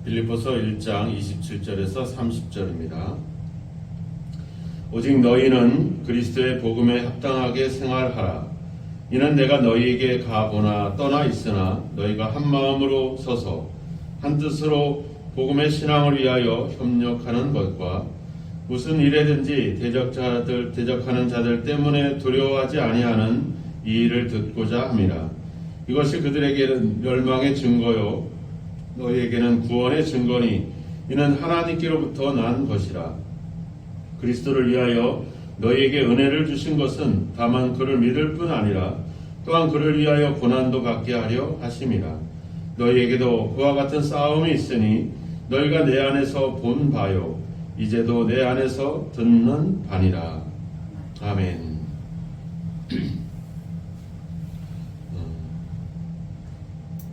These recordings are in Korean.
빌립보서 1장 27절에서 30절입니다. 오직 너희는 그리스도의 복음에 합당하게 생활하라. 이는 내가 너희에게 가보나 떠나 있으나 너희가 한 마음으로 서서 한 뜻으로 복음의 신앙을 위하여 협력하는 것과 무슨 일에든지 대적하는 자들 때문에 두려워하지 아니하는 이 일을 듣고자 함이라. 이것이 그들에게는 멸망의 증거요 너희에게는 구원의 증거니 이는 하나님께로부터 난 것이라. 그리스도를 위하여 너희에게 은혜를 주신 것은 다만 그를 믿을 뿐 아니라 또한 그를 위하여 고난도 받게 하려 하심이라. 너희에게도 그와 같은 싸움이 있으니 너희가 내 안에서 본 바요 이제도 내 안에서 듣는 바니라. 아멘.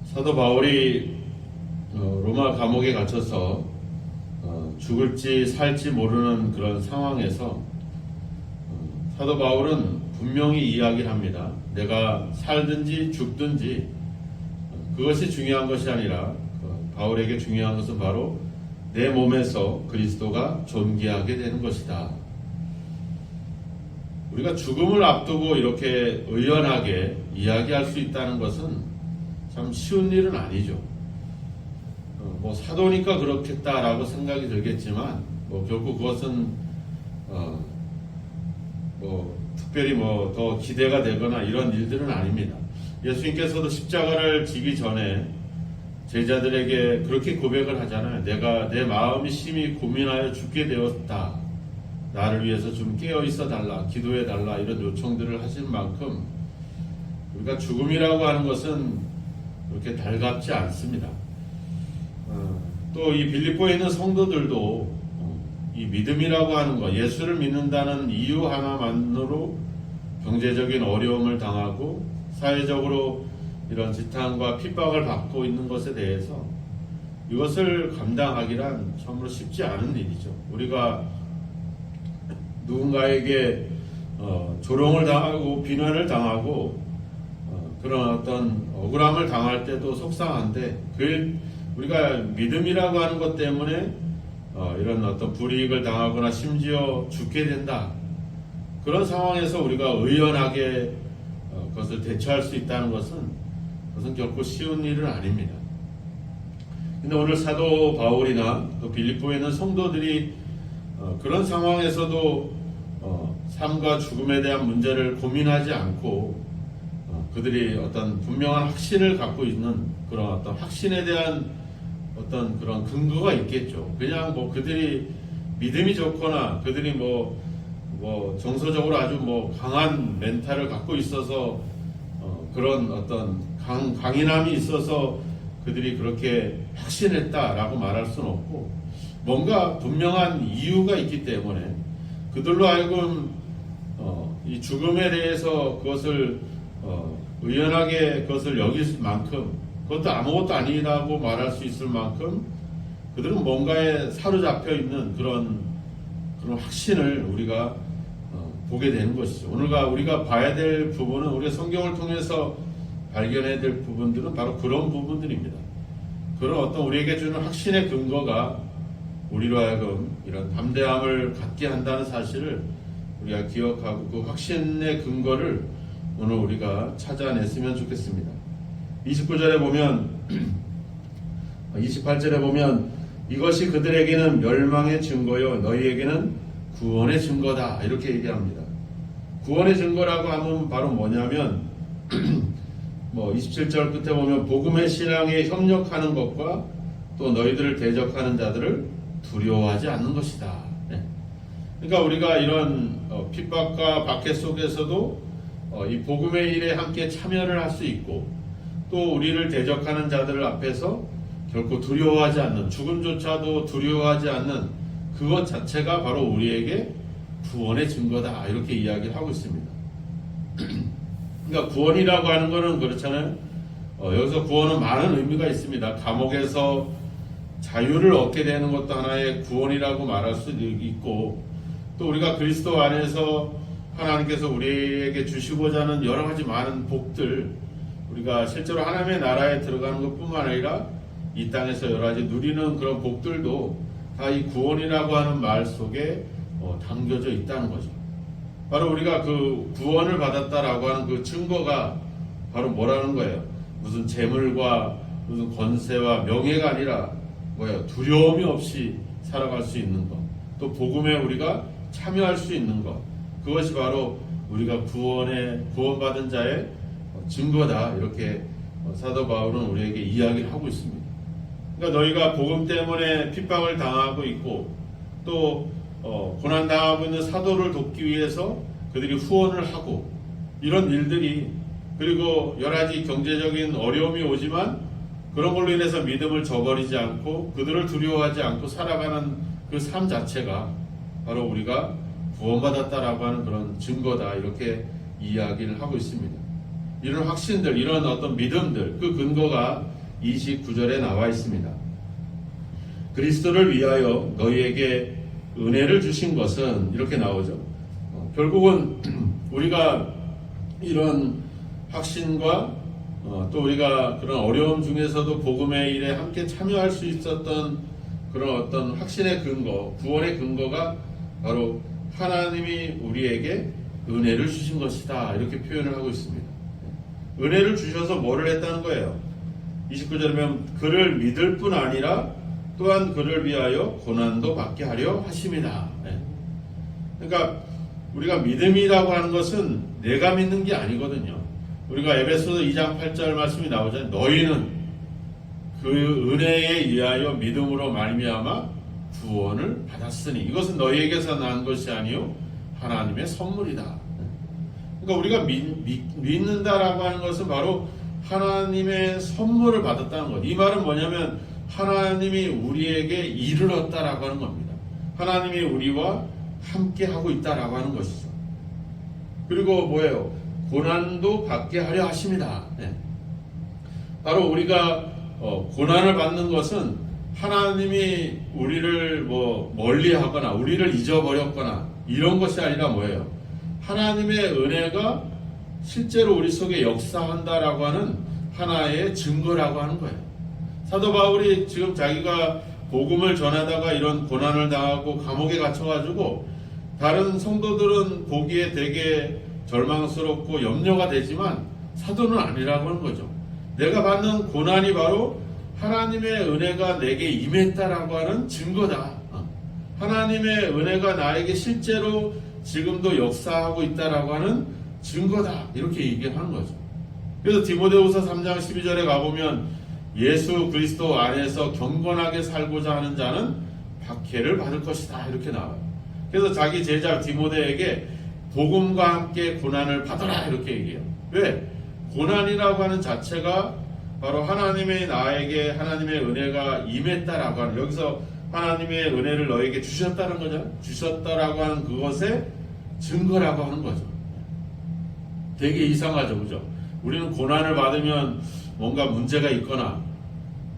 사도 바울이 로마 감옥에 갇혀서 죽을지 살지 모르는 그런 상황에서 사도 바울은 분명히 이야기를 합니다. 내가 살든지 죽든지 그것이 중요한 것이 아니라 바울에게 중요한 것은 바로 내 몸에서 그리스도가 존귀하게 되는 것이다. 우리가 죽음을 앞두고 이렇게 의연하게 이야기할 수 있다는 것은 참 쉬운 일은 아니죠. 뭐 사도니까 그렇겠다라고 생각이 들겠지만 결국 그것은 특별히 더 기대가 되거나 이런 일들은 아닙니다. 예수님께서도 십자가를 지기 전에 제자들에게 그렇게 고백을 하잖아요. 내가 내 마음이 심히 고민하여 죽게 되었다. 나를 위해서 좀 깨어 있어 달라, 기도해 달라 이런 요청들을 하신 만큼 우리가 죽음이라고 하는 것은 그렇게 달갑지 않습니다. 또 이 빌립보에 있는 성도들도 이 믿음이라고 하는 것, 예수를 믿는다는 이유 하나만으로 경제적인 어려움을 당하고 사회적으로 이런 지탄과 핍박을 받고 있는 것에 대해서 이것을 감당하기란 참으로 쉽지 않은 일이죠. 우리가 누군가에게 조롱을 당하고 비난을 당하고 그런 어떤 억울함을 당할 때도 속상한데 우리가 믿음이라고 하는 것 때문에 이런 어떤 불이익을 당하거나 심지어 죽게 된다. 그런 상황에서 우리가 의연하게 그것을 대처할 수 있다는 것은 그것은 결코 쉬운 일은 아닙니다. 근데 오늘 사도 바울이나 또 빌립보에 있는 성도들이 그런 상황에서도 삶과 죽음에 대한 문제를 고민하지 않고 그들이 어떤 분명한 확신을 갖고 있는 그런 어떤 확신에 대한 어떤 그런 근거가 있겠죠. 그냥 그들이 믿음이 좋거나 그들이 정서적으로 아주 강한 멘탈을 갖고 있어서 그런 어떤 강인함이 있어서 그들이 그렇게 확신했다라고 말할 수는 없고 뭔가 분명한 이유가 있기 때문에 그들로 하여금 이 죽음에 대해서 그것을 의연하게 그것을 여길 만큼 그것도 아무것도 아니라고 말할 수 있을 만큼 그들은 뭔가에 사로잡혀 있는 그런 확신을 우리가 보게 되는 것이죠. 오늘 우리가 봐야 될 부분은 우리가 성경을 통해서 발견해야 될 부분들은 바로 그런 부분들입니다. 그런 어떤 우리에게 주는 확신의 근거가 우리로 하여금 이런 담대함을 갖게 한다는 사실을 우리가 기억하고 그 확신의 근거를 오늘 우리가 찾아냈으면 좋겠습니다. 29절에 보면 28절에 보면 이것이 그들에게는 멸망의 증거요 너희에게는 구원의 증거다 이렇게 얘기합니다. 구원의 증거라고 하면 바로 뭐냐면 27절 끝에 보면 복음의 신앙에 협력하는 것과 또 너희들을 대적하는 자들을 두려워하지 않는 것이다. 그러니까 우리가 이런 핍박과 박해 속에서도 이 복음의 일에 함께 참여를 할 수 있고 또 우리를 대적하는 자들 앞에서 결코 두려워하지 않는 죽음조차도 두려워하지 않는 그것 자체가 바로 우리에게 구원의 증거다 이렇게 이야기를 하고 있습니다. 그러니까 구원이라고 하는 것은 그렇잖아요. 여기서 구원은 많은 의미가 있습니다. 감옥에서 자유를 얻게 되는 것도 하나의 구원이라고 말할 수도 있고 또 우리가 그리스도 안에서 하나님께서 우리에게 주시고자 하는 여러 가지 많은 복들 우리가 실제로 하나님의 나라에 들어가는 것뿐만 아니라 이 땅에서 여러 가지 누리는 그런 복들도 다 이 구원이라고 하는 말 속에 담겨져 있다는 거죠. 바로 우리가 그 구원을 받았다라고 하는 그 증거가 바로 뭐라는 거예요? 무슨 재물과 무슨 권세와 명예가 아니라 뭐예요? 두려움이 없이 살아갈 수 있는 것, 또 복음에 우리가 참여할 수 있는 것, 그것이 바로 우리가 구원받은 자의 증거다. 이렇게 사도 바울은 우리에게 이야기를 하고 있습니다. 그러니까 너희가 복음 때문에 핍박을 당하고 있고 또 고난 당하고 있는 사도를 돕기 위해서 그들이 후원을 하고 이런 일들이, 그리고 여러 가지 경제적인 어려움이 오지만 그런 걸로 인해서 믿음을 저버리지 않고 그들을 두려워하지 않고 살아가는 그 삶 자체가 바로 우리가 구원받았다라고 하는 그런 증거다. 이렇게 이야기를 하고 있습니다. 이런 확신들, 이런 어떤 믿음들, 그 근거가 29절에 나와 있습니다. 그리스도를 위하여 너희에게 은혜를 주신 것은, 이렇게 나오죠. 결국은 우리가 이런 확신과 또 우리가 그런 어려움 중에서도 복음의 일에 함께 참여할 수 있었던 그런 어떤 확신의 근거, 구원의 근거가 바로 하나님이 우리에게 은혜를 주신 것이다. 이렇게 표현을 하고 있습니다. 은혜를 주셔서 뭐를 했다는 거예요? 29절에 보면 그를 믿을 뿐 아니라 또한 그를 위하여 고난도 받게 하려 하심이다. 그러니까 우리가 믿음이라고 하는 것은 내가 믿는 게 아니거든요. 우리가 에베소서 2장 8절 말씀이 나오잖아요. 너희는 그 은혜에 의하여 믿음으로 말미암아 구원을 받았으니 이것은 너희에게서 난 것이 아니요 하나님의 선물이다. 그러니까 우리가 믿는다라고 하는 것은 바로 하나님의 선물을 받았다는 것. 이 말은 뭐냐면 하나님이 우리에게 이르렀다라고 하는 겁니다. 하나님이 우리와 함께 하고 있다라고 하는 것이죠. 그리고 뭐예요? 고난도 받게 하려 하십니다. 바로 우리가 고난을 받는 것은 하나님이 우리를 멀리하거나 우리를 잊어버렸거나 이런 것이 아니라 뭐예요? 하나님의 은혜가 실제로 우리 속에 역사한다라고 하는 하나의 증거라고 하는 거예요. 사도 바울이 지금 자기가 복음을 전하다가 이런 고난을 당하고 감옥에 갇혀가지고 다른 성도들은 보기에 되게 절망스럽고 염려가 되지만 사도는 아니라고 하는 거죠. 내가 받는 고난이 바로 하나님의 은혜가 내게 임했다라고 하는 증거다. 하나님의 은혜가 나에게 실제로 지금도 역사하고 있다라고 하는 증거다. 이렇게 얘기하는 거죠. 그래서 디모데후서 3장 12절에 가보면 예수 그리스도 안에서 경건하게 살고자 하는 자는 박해를 받을 것이다. 이렇게 나와요. 그래서 자기 제자 디모데에게 복음과 함께 고난을 받아라. 이렇게 얘기해요. 왜? 고난이라고 하는 자체가 바로 하나님의 나에게 하나님의 은혜가 임했다라고 하는, 여기서 하나님의 은혜를 너에게 주셨다는 거죠. 주셨다라고 하는 그것의 증거라고 하는 거죠. 되게 이상하죠. 그죠? 우리는 고난을 받으면 뭔가 문제가 있거나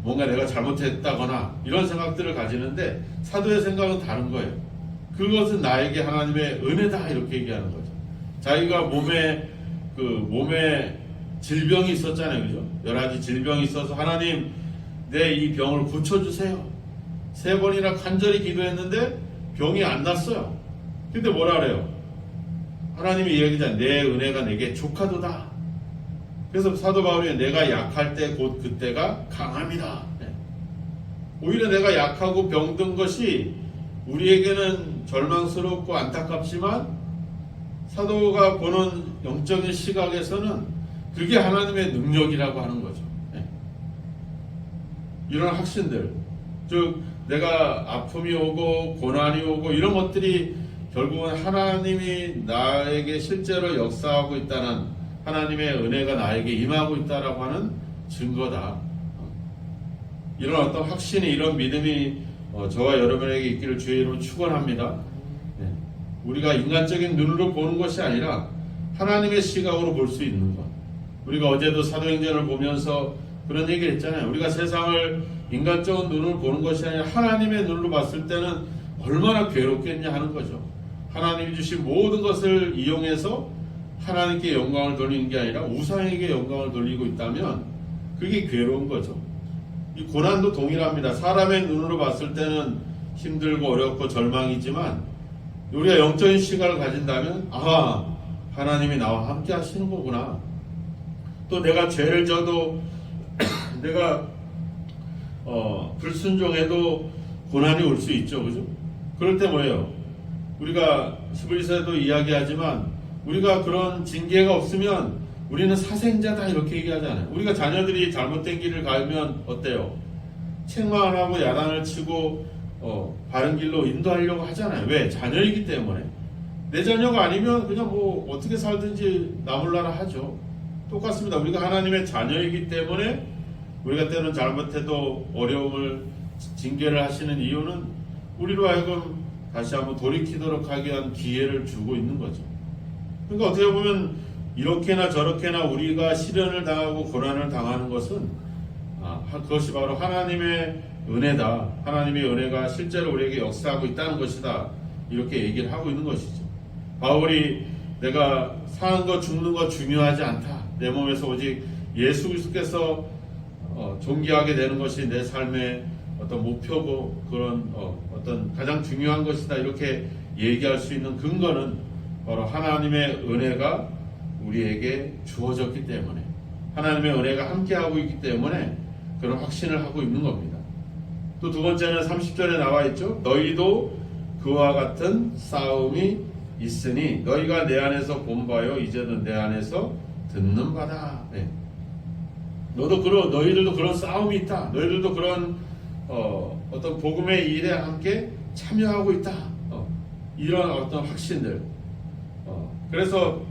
뭔가 내가 잘못했다거나 이런 생각들을 가지는데 사도의 생각은 다른 거예요. 그것은 나에게 하나님의 은혜다. 이렇게 얘기하는 거죠. 자기가 몸에 질병이 있었잖아요. 그죠? 여러 가지 질병이 있어서 하나님 내 이 병을 고쳐주세요. 3번이나 간절히 기도했는데 병이 안 났어요. 근데 뭐라 그래요? 하나님이 이야기하잖아요. 내 은혜가 내게 족하도다. 그래서 사도 바울이 내가 약할 때 곧 그때가 강함이다. 오히려 내가 약하고 병든 것이 우리에게는 절망스럽고 안타깝지만 사도가 보는 영적인 시각에서는 그게 하나님의 능력이라고 하는 거죠. 이런 확신들, 즉 내가 아픔이 오고 고난이 오고 이런 것들이 결국은 하나님이 나에게 실제로 역사하고 있다는, 하나님의 은혜가 나에게 임하고 있다라고 하는 증거다. 이런 어떤 확신이, 이런 믿음이 저와 여러분에게 있기를 주의 이름으로 축원합니다. 우리가 인간적인 눈으로 보는 것이 아니라 하나님의 시각으로 볼 수 있는 것. 우리가 어제도 사도행전을 보면서 그런 얘기를 했잖아요. 우리가 세상을 인간적인 눈으로 보는 것이 아니라 하나님의 눈으로 봤을 때는 얼마나 괴롭겠냐 하는 거죠. 하나님이 주신 모든 것을 이용해서 하나님께 영광을 돌리는 게 아니라 우상에게 영광을 돌리고 있다면 그게 괴로운 거죠. 이 고난도 동일합니다. 사람의 눈으로 봤을 때는 힘들고 어렵고 절망이지만 우리가 영적인 시각을 가진다면 하나님이 나와 함께 하시는 거구나. 또 내가 죄를 져도 내가 불순종해도 고난이 올 수 있죠. 그죠? 그럴 때 뭐예요? 우리가 히브리서에도 이야기하지만 우리가 그런 징계가 없으면 우리는 사생자다 이렇게 얘기하잖아요. 우리가 자녀들이 잘못된 길을 가면 어때요? 책망을 하고 야단을 치고 바른 길로 인도하려고 하잖아요. 왜? 자녀이기 때문에. 내 자녀가 아니면 그냥 뭐 어떻게 살든지 나 몰라라 하죠. 똑같습니다. 우리가 하나님의 자녀이기 때문에 우리가 때로는 잘못해도 어려움을 징계를 하시는 이유는 우리로 하여금 다시 한번 돌이키도록 하기 위한 기회를 주고 있는 거죠. 그러니까 어떻게 보면 이렇게나 저렇게나 우리가 시련을 당하고 고난을 당하는 것은 그것이 바로 하나님의 은혜다. 하나님의 은혜가 실제로 우리에게 역사하고 있다는 것이다. 이렇게 얘기를 하고 있는 것이죠. 바울이 내가 사는 것 죽는 것 중요하지 않다. 내 몸에서 오직 예수 그리스도께서 존귀하게 되는 것이 내 삶의 어떤 목표고 그런 어떤 가장 중요한 것이다. 이렇게 얘기할 수 있는 근거는 바로 하나님의 은혜가 우리에게 주어졌기 때문에 하나님의 은혜가 함께하고 있기 때문에 그런 확신을 하고 있는 겁니다. 또 두 번째는 30절에 나와 있죠. 너희도 그와 같은 싸움이 있으니 너희가 내 안에서 본 바요 이제는 내 안에서 듣는 바다. 네. 너희들도 그런 싸움이 있다. 너희들도 그런 어떤 복음의 일에 함께 참여하고 있다. 이런 어떤 확신들. 그래서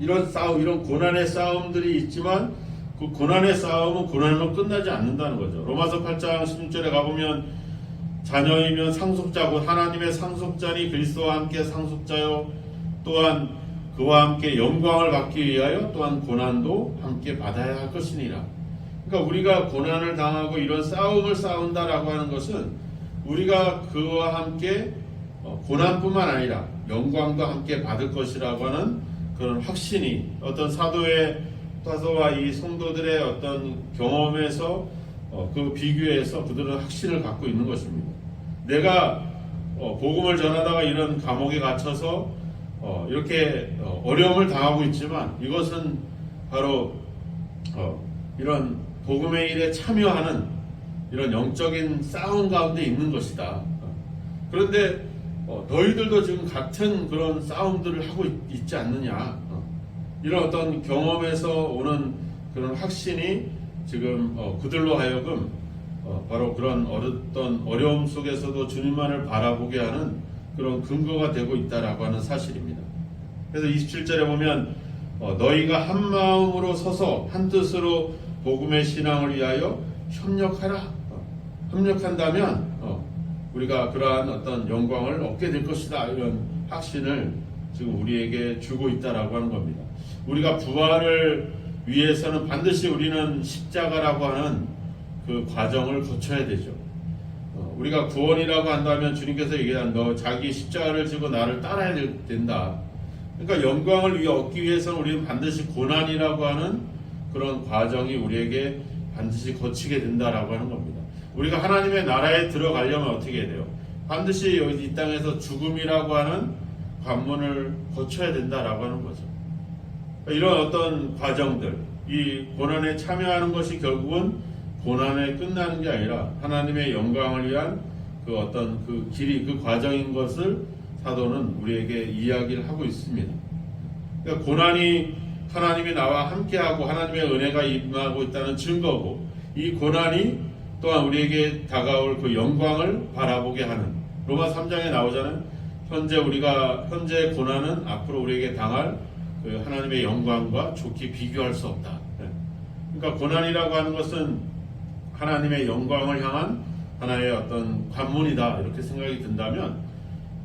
이런 싸움, 이런 고난의 싸움들이 있지만 그 고난의 싸움은 고난으로 끝나지 않는다는 거죠. 로마서 8장 16절에 가보면 자녀이면 상속자고 하나님의 상속자니 그리스도와 함께 상속자요 또한 그와 함께 영광을 받기 위하여 또한 고난도 함께 받아야 할 것이니라. 그러니까 우리가 고난을 당하고 이런 싸움을 싸운다라고 하는 것은 우리가 그와 함께 고난뿐만 아니라 영광도 함께 받을 것이라고 하는 그런 확신이 어떤 사도와 이 성도들의 어떤 경험에서 그 비교해서 그들은 확신을 갖고 있는 것입니다. 내가 복음을 전하다가 이런 감옥에 갇혀서 이렇게 어려움을 당하고 있지만 이것은 바로 이런 복음의 일에 참여하는 이런 영적인 싸움 가운데 있는 것이다. 그런데 너희들도 지금 같은 그런 싸움들을 하고 있지 않느냐. 이런 어떤 경험에서 오는 그런 확신이 지금 그들로 하여금 바로 그런 어떤 어려움 속에서도 주님만을 바라보게 하는 그런 근거가 되고 있다라고 하는 사실입니다. 그래서 27절에 보면 너희가 한 마음으로 서서 한 뜻으로 복음의 신앙을 위하여 협력하라. 협력한다면 우리가 그러한 어떤 영광을 얻게 될 것이다. 이런 확신을 지금 우리에게 주고 있다라고 하는 겁니다. 우리가 부활을 위해서는 반드시 우리는 십자가라고 하는 그 과정을 거쳐야 되죠. 우리가 구원이라고 한다면 주님께서 얘기한 너 자기 십자가를 지고 나를 따라야 된다. 그러니까 영광을 얻기 위해서는 우리는 반드시 고난이라고 하는 그런 과정이 우리에게 반드시 거치게 된다라고 하는 겁니다. 우리가 하나님의 나라에 들어가려면 어떻게 해야 돼요? 반드시 여기 이 땅에서 죽음이라고 하는 관문을 거쳐야 된다라고 하는 거죠. 이런 어떤 과정들, 이 고난에 참여하는 것이 결국은 고난에 끝나는 게 아니라 하나님의 영광을 위한 그 어떤 그 길이, 그 과정인 것을 사도는 우리에게 이야기를 하고 있습니다. 그러니까 고난이 하나님이 나와 함께하고 하나님의 은혜가 임하고 있다는 증거고, 이 고난이 또한 우리에게 다가올 그 영광을 바라보게 하는, 로마 3장에 나오잖아요. 현재 고난은 앞으로 우리에게 당할 그 하나님의 영광과 좋게 비교할 수 없다. 그러니까 고난이라고 하는 것은 하나님의 영광을 향한 하나의 어떤 관문이다. 이렇게 생각이 든다면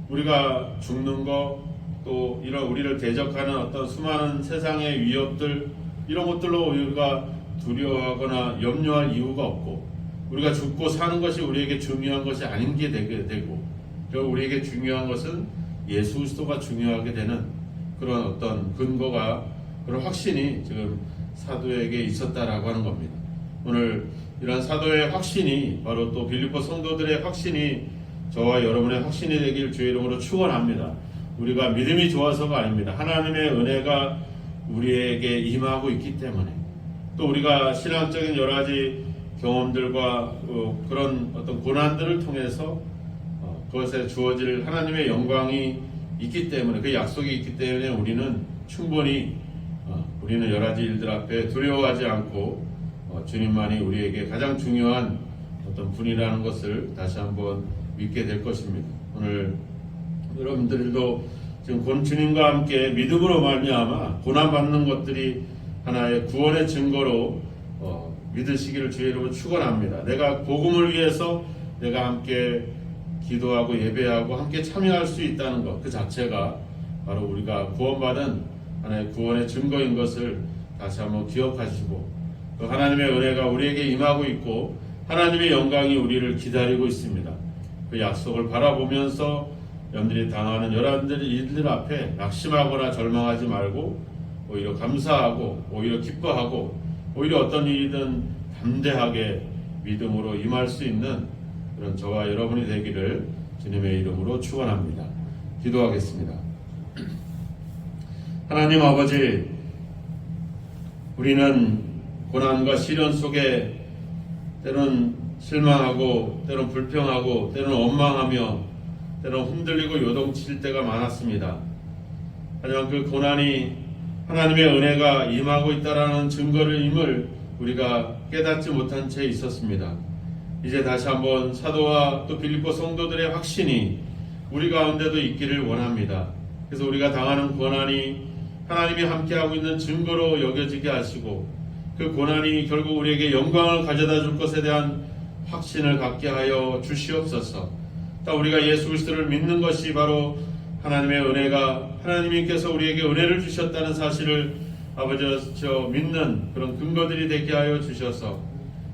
우리가 죽는 거, 또 이런 우리를 대적하는 어떤 수많은 세상의 위협들, 이런 것들로 우리가 두려워하거나 염려할 이유가 없고, 우리가 죽고 사는 것이 우리에게 중요한 것이 아닌 게 되게 되고, 결국 우리에게 중요한 것은 예수 그리스도가 중요하게 되는 그런 어떤 근거가, 그런 확신이 지금 사도에게 있었다라고 하는 겁니다. 오늘 이런 사도의 확신이 바로 또 빌립보 성도들의 확신이 저와 여러분의 확신이 되길 주의 이름으로 축원합니다. 우리가 믿음이 좋아서가 아닙니다. 하나님의 은혜가 우리에게 임하고 있기 때문에, 또 우리가 신앙적인 여러 가지 경험들과 그런 어떤 고난들을 통해서 그것에 주어질 하나님의 영광이 있기 때문에, 그 약속이 있기 때문에 우리는 충분히 우리는 여러 가지 일들 앞에 두려워하지 않고 주님만이 우리에게 가장 중요한 어떤 분이라는 것을 다시 한번 믿게 될 것입니다. 오늘 여러분들도 지금 주님과 함께 믿음으로 말미암아 고난받는 것들이 하나의 구원의 증거로 믿으시기를 주의 이름으로 축원합니다. 내가 복음을 위해서 내가 함께 기도하고 예배하고 함께 참여할 수 있다는 것, 그 자체가 바로 우리가 구원받은 하나의 구원의 증거인 것을 다시 한번 기억하시고, 또 하나님의 은혜가 우리에게 임하고 있고 하나님의 영광이 우리를 기다리고 있습니다. 그 약속을 바라보면서 여러분들이 당하는 여러 일들 앞에 낙심하거나 절망하지 말고 오히려 감사하고 오히려 기뻐하고 오히려 어떤 일이든 담대하게 믿음으로 임할 수 있는 그런 저와 여러분이 되기를 주님의 이름으로 축원합니다. 기도하겠습니다. 하나님 아버지, 우리는 고난과 시련 속에 때론 실망하고 때론 불평하고 때론 원망하며 때론 흔들리고 요동칠 때가 많았습니다. 하지만 그 고난이 하나님의 은혜가 임하고 있다라는 증거를 임을 우리가 깨닫지 못한 채 있었습니다. 이제 다시 한번 사도와 또 빌립보 성도들의 확신이 우리 가운데도 있기를 원합니다. 그래서 우리가 당하는 고난이 하나님이 함께하고 있는 증거로 여겨지게 하시고, 그 고난이 결국 우리에게 영광을 가져다 줄 것에 대한 확신을 갖게 하여 주시옵소서. 또 우리가 예수 그리스도를 믿는 것이 바로 하나님의 은혜가, 하나님께서 우리에게 은혜를 주셨다는 사실을 아버지 믿는 그런 근거들이 되게 하여 주셔서,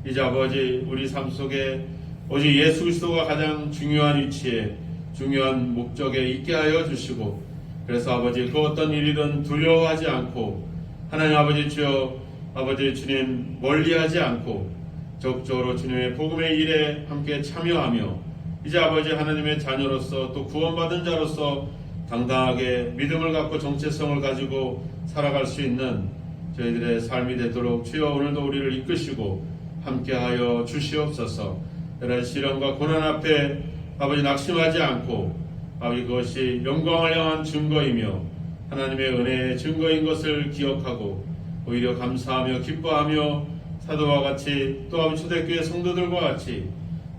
이제 아버지 우리 삶 속에 오직 예수 그리스도가 가장 중요한 위치에 중요한 목적에 있게 하여 주시고, 그래서 아버지 그 어떤 일이든 두려워하지 않고 하나님 아버지 주여 아버지 주님 멀리하지 않고 적극적으로 주님의 복음의 일에 함께 참여하며, 이제 아버지 하나님의 자녀로서 또 구원받은 자로서 당당하게 믿음을 갖고 정체성을 가지고 살아갈 수 있는 저희들의 삶이 되도록 주여 오늘도 우리를 이끄시고 함께하여 주시옵소서. 여러 시련과 고난 앞에 아버지 낙심하지 않고 아버지 그것이 영광을 향한 증거이며 하나님의 은혜의 증거인 것을 기억하고 오히려 감사하며 기뻐하며 사도와 같이 또 아버지 초대교회 성도들과 같이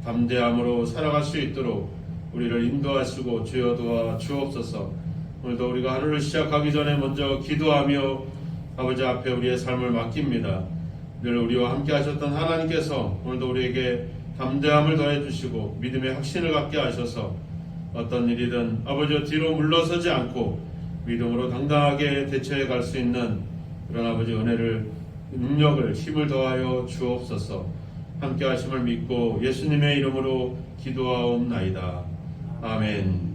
담대함으로 살아갈 수 있도록 우리를 인도하시고 주여 도와 주옵소서. 오늘도 우리가 하루를 시작하기 전에 먼저 기도하며 아버지 앞에 우리의 삶을 맡깁니다. 늘 우리와 함께 하셨던 하나님께서 오늘도 우리에게 담대함을 더해 주시고 믿음의 확신을 갖게 하셔서 어떤 일이든 아버지와 뒤로 물러서지 않고 믿음으로 당당하게 대처해 갈 수 있는 그런 아버지 은혜를, 능력을, 힘을 더하여 주옵소서. 함께 하심을 믿고 예수님의 이름으로 기도하옵나이다. 아멘.